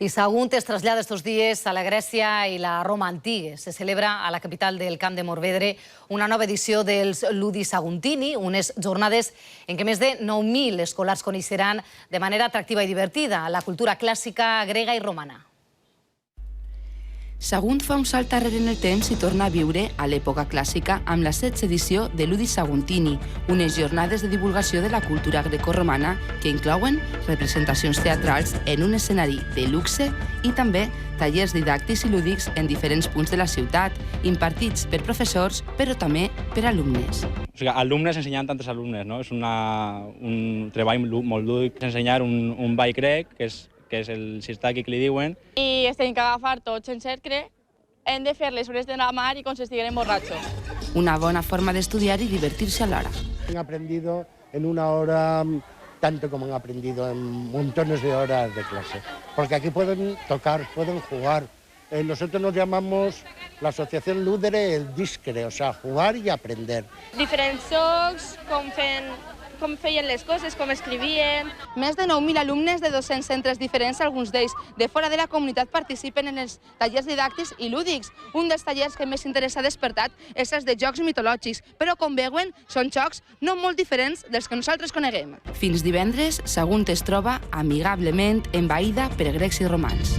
Y Sagunt es trasllada estos días a la Grècia i la Roma antiga. Se celebra a la capital del Camp de Morvedre una nova edició dels Ludi Saguntini, unes jornades en què més de 9.000 escolars coneixeran de manera atractiva i divertida la cultura clàssica grega i romana. Sagunt fa un salt darrere en el temps i torna a viure a l'època clàssica amb la 16ª edició de Ludi Saguntini, unes jornades de divulgació de la cultura grecorromana que inclouen representacions teatrals en un escenari de luxe i també tallers didàctics i lúdics en diferents punts de la ciutat, impartits per professors, però també per alumnes. Alumnes ensenyant tantes alumnes, no? És un treball molt lúdic. Ensenyar un ball grec, que és el sirtaki que li diuen. I es tenen que agafar tots en cercle, hem de fer les hores de la mar i com si estigueren borratxos. Una bona forma de estudiar y divertirse a la hora. Han aprendido en una hora tanto como han aprendido en montones de horas de clase, porque aquí pueden tocar, pueden jugar. Nosotros nos llamamos la asociación Ludere el Discre, o sea, jugar y aprender. Diferents jocs, com feien les coses, com escrivien. Més de 9.000 alumnes de 200 centres diferents, alguns d'ells de fora de la comunitat, participen en els tallers didàctics i lúdics. Un dels tallers que més interès ha despertat és els de jocs mitològics, però com veuen, són jocs no molt diferents dels que nosaltres coneguem. Fins divendres, Sagunt es troba amigablement envaïda per grecs i romans.